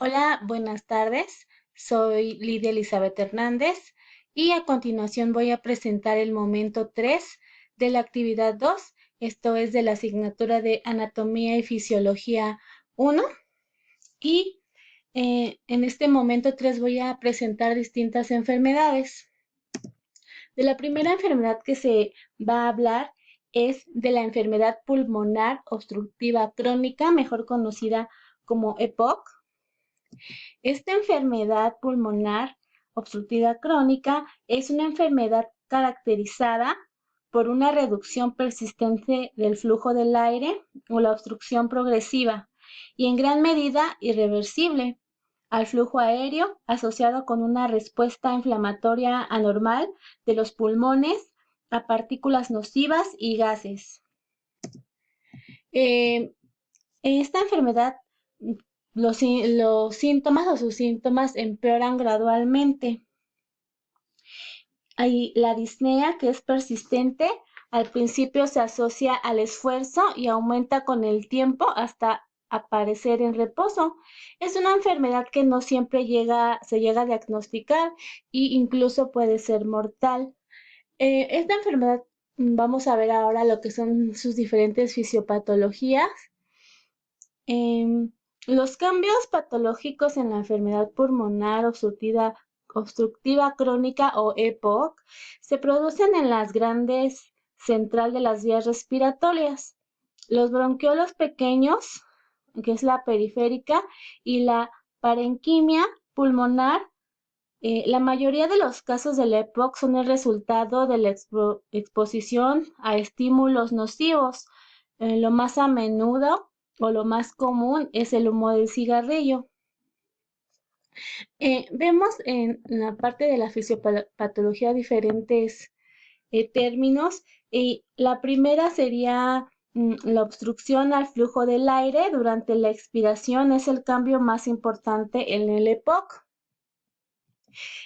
Hola, buenas tardes. Soy Lidia Elizabeth Hernández y a continuación voy a presentar el momento 3 de la actividad 2. Esto es de la asignatura de Anatomía y Fisiología 1. Y en este momento 3 voy a presentar distintas enfermedades. De la primera enfermedad que se va a hablar es de la enfermedad pulmonar obstructiva crónica, mejor conocida como EPOC. Esta enfermedad pulmonar obstructiva crónica es una enfermedad caracterizada por una reducción persistente del flujo del aire o la obstrucción progresiva y en gran medida irreversible al flujo aéreo asociado con una respuesta inflamatoria anormal de los pulmones a partículas nocivas y gases. Eh, Esta enfermedad, los síntomas o sus síntomas empeoran gradualmente. Hay la disnea, que es persistente, al principio se asocia al esfuerzo y aumenta con el tiempo hasta aparecer en reposo. Es una enfermedad que no siempre se llega a diagnosticar e incluso puede ser mortal. Esta enfermedad, vamos a ver ahora lo que son sus diferentes fisiopatologías. Em, los cambios patológicos en la enfermedad pulmonar obstructiva crónica o EPOC se producen en las grandes central de las vías respiratorias, los bronquiolos pequeños, que es la periférica, y la parenquimia pulmonar. La mayoría de los casos del EPOC son el resultado de la exposición a estímulos nocivos. Lo más a menudo o lo más común es el humo del cigarrillo. Vemos en la parte de la fisiopatología diferentes términos. La primera sería la obstrucción al flujo del aire durante la expiración. Es el cambio más importante en el EPOC.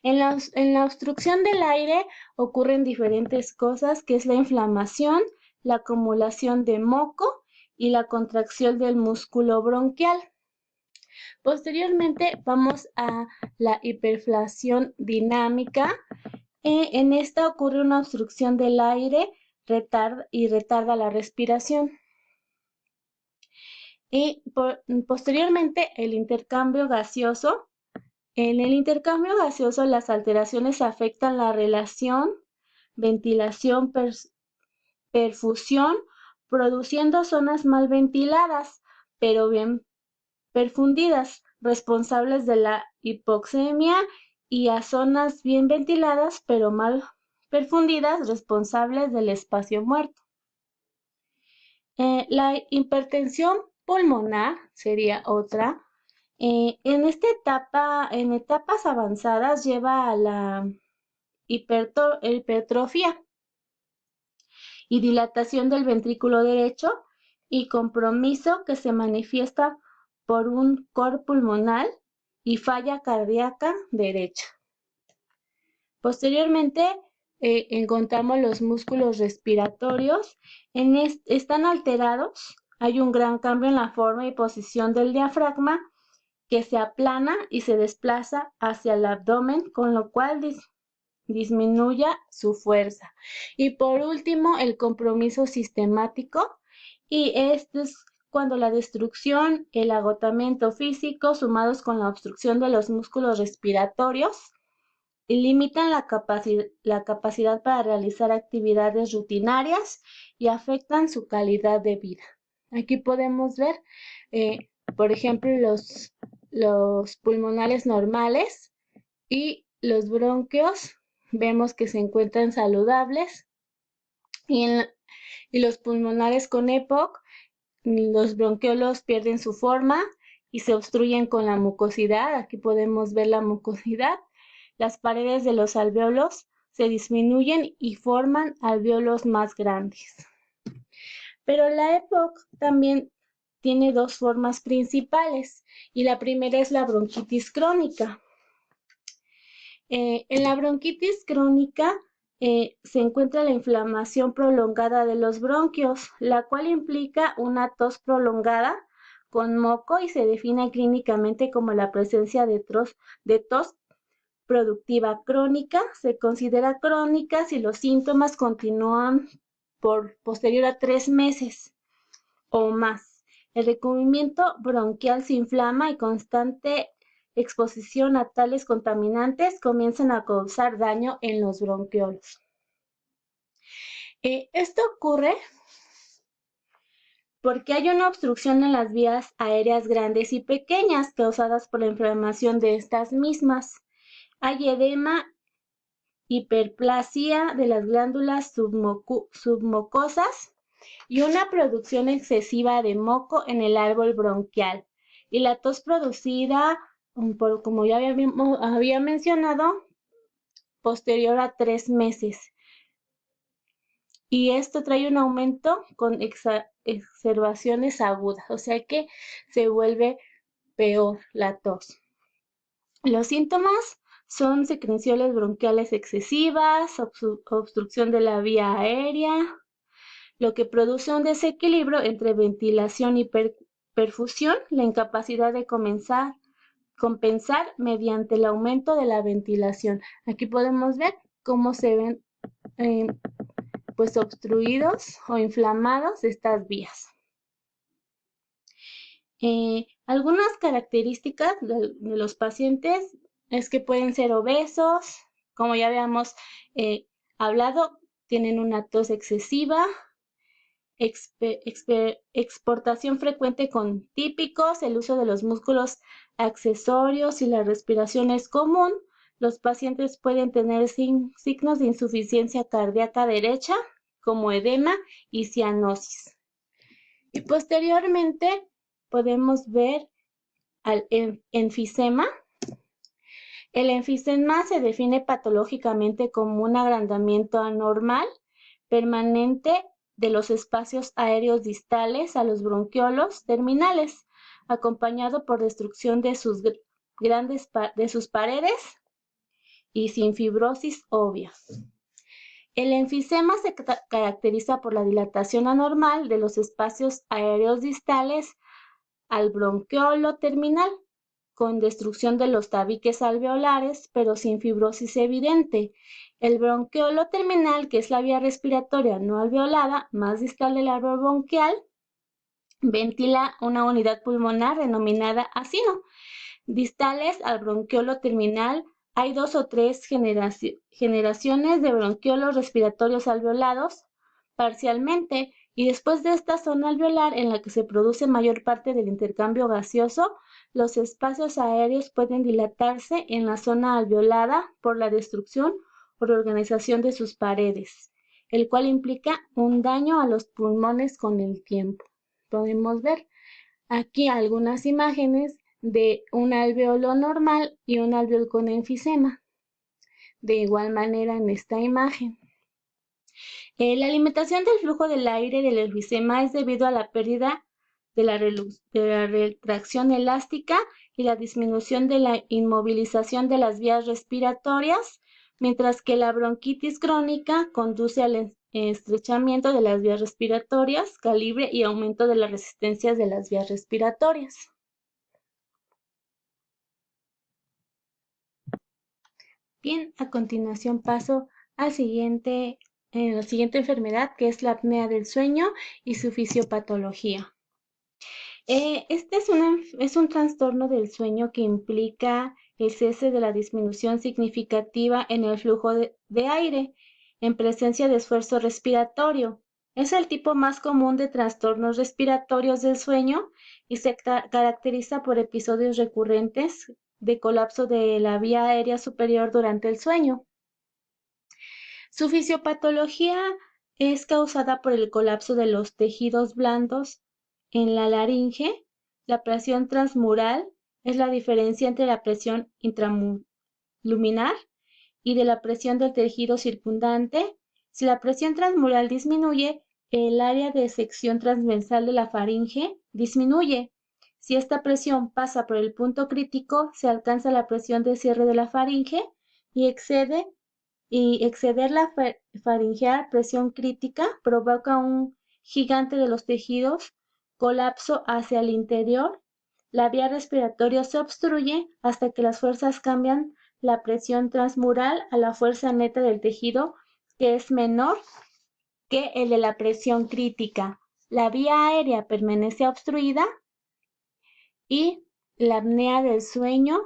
En la obstrucción del aire ocurren diferentes cosas, que es la inflamación, la acumulación de moco y la contracción del músculo bronquial. Posteriormente vamos a la hiperflación dinámica. En esta ocurre una obstrucción del aire y retarda la respiración. Y posteriormente el intercambio gaseoso. En el intercambio gaseoso, las alteraciones afectan la relación ventilación-perfusión, produciendo zonas mal ventiladas, pero bien perfundidas, responsables de la hipoxemia, y a zonas bien ventiladas, pero mal perfundidas, responsables del espacio muerto. La hipertensión pulmonar sería otra. En etapas avanzadas lleva a la hipertrofia y dilatación del ventrículo derecho y compromiso que se manifiesta por un cor pulmonar y falla cardíaca derecha. Posteriormente encontramos los músculos respiratorios. Están alterados. Hay un gran cambio en la forma y posición del diafragma, que se aplana y se desplaza hacia el abdomen, con lo cual disminuye su fuerza. Y por último, el compromiso sistemático, y esto es cuando la destrucción, el agotamiento físico, sumados con la obstrucción de los músculos respiratorios, limitan la capacidad para realizar actividades rutinarias y afectan su calidad de vida. Aquí podemos ver, por ejemplo, los pulmonares normales y los bronquios. Vemos que se encuentran saludables, y los pulmonares con EPOC, los bronquiolos pierden su forma y se obstruyen con la mucosidad. Aquí podemos ver la mucosidad. Las paredes de los alvéolos se disminuyen y forman alvéolos más grandes. Pero la EPOC también tiene dos formas principales, y la primera es la bronquitis crónica. En la bronquitis crónica se encuentra la inflamación prolongada de los bronquios, la cual implica una tos prolongada con moco y se define clínicamente como la presencia de tos productiva crónica. Se considera crónica si los síntomas continúan por posterior a 3 meses o más. El recubrimiento bronquial se inflama y constante exposición a tales contaminantes comienzan a causar daño en los bronquiolos. Esto ocurre porque hay una obstrucción en las vías aéreas grandes y pequeñas causadas por la inflamación de estas mismas. Hay edema, hiperplasia de las glándulas submucosas y una producción excesiva de moco en el árbol bronquial. Y la tos producida, como ya había mencionado, posterior a 3 meses. Y esto trae un aumento con exacerbaciones agudas, o sea que se vuelve peor la tos. Los síntomas son secreciones bronquiales excesivas, obstrucción de la vía aérea, lo que produce un desequilibrio entre ventilación y perfusión, la incapacidad de compensar mediante el aumento de la ventilación. Aquí podemos ver cómo se ven pues obstruidos o inflamados estas vías. Algunas características de los pacientes es que pueden ser obesos, como ya habíamos hablado, tienen una tos excesiva, exportación frecuente con típicos, el uso de los músculos accesorios y la respiración es común. Los pacientes pueden tener signos de insuficiencia cardíaca derecha, como edema y cianosis. Y posteriormente podemos ver al enfisema. El enfisema se define patológicamente como un agrandamiento anormal permanente de los espacios aéreos distales a los bronquiolos terminales, acompañado por destrucción de sus paredes y sin fibrosis obvia. El enfisema se caracteriza por la dilatación anormal de los espacios aéreos distales al bronquiolo terminal, con destrucción de los tabiques alveolares, pero sin fibrosis evidente. El bronquiolo terminal, que es la vía respiratoria no alveolada más distal del árbol bronquial, ventila una unidad pulmonar denominada acino. Distales al bronquiolo terminal hay 2 o 3 generaciones de bronquiolos respiratorios alveolados parcialmente, y después de esta zona alveolar en la que se produce mayor parte del intercambio gaseoso, los espacios aéreos pueden dilatarse en la zona alveolada por la destrucción o reorganización de sus paredes, el cual implica un daño a los pulmones con el tiempo. Podemos ver aquí algunas imágenes de un alveolo normal y un alveolo con enfisema. De igual manera en esta imagen. La alimentación del flujo del aire del enfisema es debido a la pérdida de la retracción elástica y la disminución de la inmovilización de las vías respiratorias, mientras que la bronquitis crónica conduce al estrechamiento de las vías respiratorias, calibre y aumento de las resistencias de las vías respiratorias. Bien, a continuación paso a la siguiente enfermedad, que es la apnea del sueño y su fisiopatología. Este es un trastorno del sueño que implica el cese de la disminución significativa en el flujo de aire en presencia de esfuerzo respiratorio. Es el tipo más común de trastornos respiratorios del sueño y se caracteriza por episodios recurrentes de colapso de la vía aérea superior durante el sueño. Su fisiopatología es causada por el colapso de los tejidos blandos en la laringe. La presión transmural es la diferencia entre la presión intraluminar y de la presión del tejido circundante. Si la presión transmural disminuye, el área de sección transversal de la faringe disminuye. Si esta presión pasa por el punto crítico, se alcanza la presión de cierre de la faringe y exceder la faringeal presión crítica provoca un gigante de los tejidos colapso hacia el interior. La vía respiratoria se obstruye hasta que las fuerzas cambian la presión transmural a la fuerza neta del tejido, que es menor que el de la presión crítica. La vía aérea permanece obstruida y la apnea del sueño,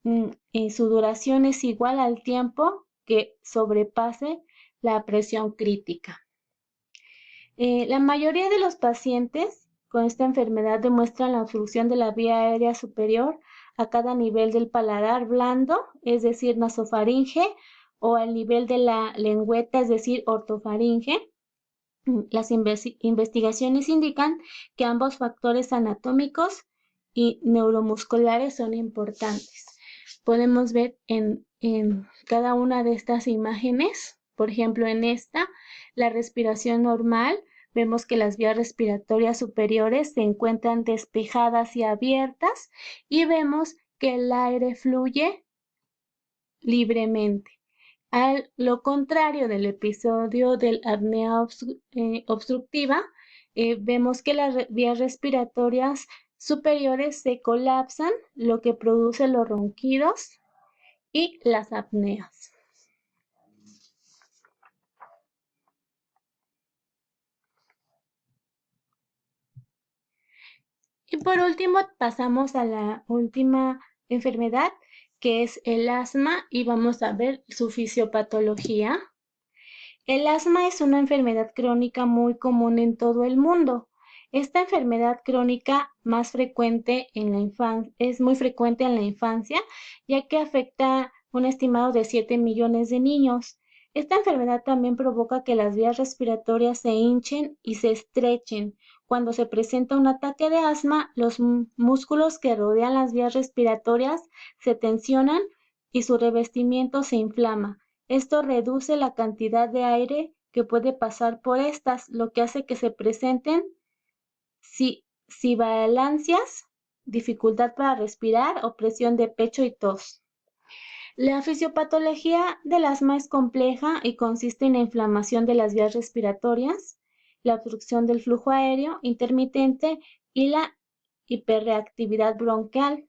su duración es igual al tiempo que sobrepase la presión crítica. La mayoría de los pacientes con esta enfermedad demuestran la obstrucción de la vía aérea superior a cada nivel del paladar blando, es decir, nasofaringe, o al nivel de la lengüeta, es decir, ortofaringe. Las investigaciones indican que ambos factores anatómicos y neuromusculares son importantes. Podemos ver en cada una de estas imágenes, por ejemplo, en esta, la respiración normal, vemos que las vías respiratorias superiores se encuentran despejadas y abiertas y vemos que el aire fluye libremente. A lo contrario del episodio de apnea obstructiva, vemos que las vías respiratorias superiores se colapsan, lo que produce los ronquidos y las apneas. Y por último, pasamos a la última enfermedad, que es el asma, y vamos a ver su fisiopatología. El asma es una enfermedad crónica muy común en todo el mundo. Esta enfermedad crónica es muy frecuente en la infancia, ya que afecta un estimado de 7 millones de niños. Esta enfermedad también provoca que las vías respiratorias se hinchen y se estrechen. Cuando se presenta un ataque de asma, los músculos que rodean las vías respiratorias se tensionan y su revestimiento se inflama. Esto reduce la cantidad de aire que puede pasar por estas, lo que hace que se presenten sibilancias, dificultad para respirar, opresión de pecho y tos. La fisiopatología del asma es compleja y consiste en la inflamación de las vías respiratorias, la obstrucción del flujo aéreo intermitente y la hiperreactividad bronquial.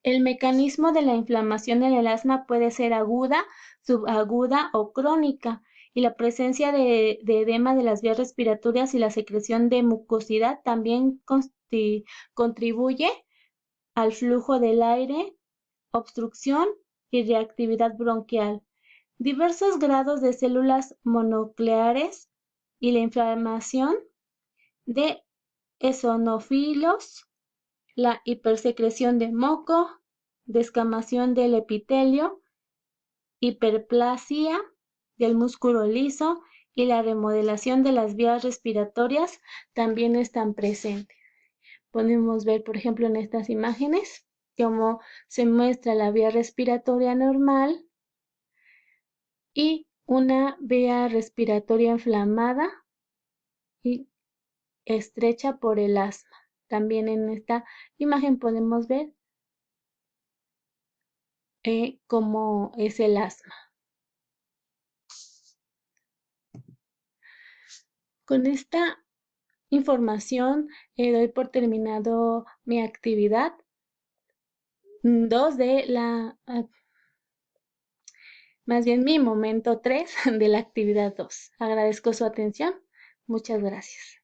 El mecanismo de la inflamación en el asma puede ser aguda, subaguda o crónica, y la presencia de edema de las vías respiratorias y la secreción de mucosidad también contribuye al flujo del aire, obstrucción y reactividad bronquial. Diversos grados de células mononucleares y la inflamación de eosinófilos, la hipersecreción de moco, descamación del epitelio, hiperplasia del músculo liso y la remodelación de las vías respiratorias también están presentes. Podemos ver, por ejemplo, en estas imágenes cómo se muestra la vía respiratoria normal y una vía respiratoria inflamada y estrecha por el asma. También en esta imagen podemos ver cómo es el asma. Con esta información doy por terminado mi actividad 2 de más bien mi momento 3 de la actividad 2. Agradezco su atención. Muchas gracias.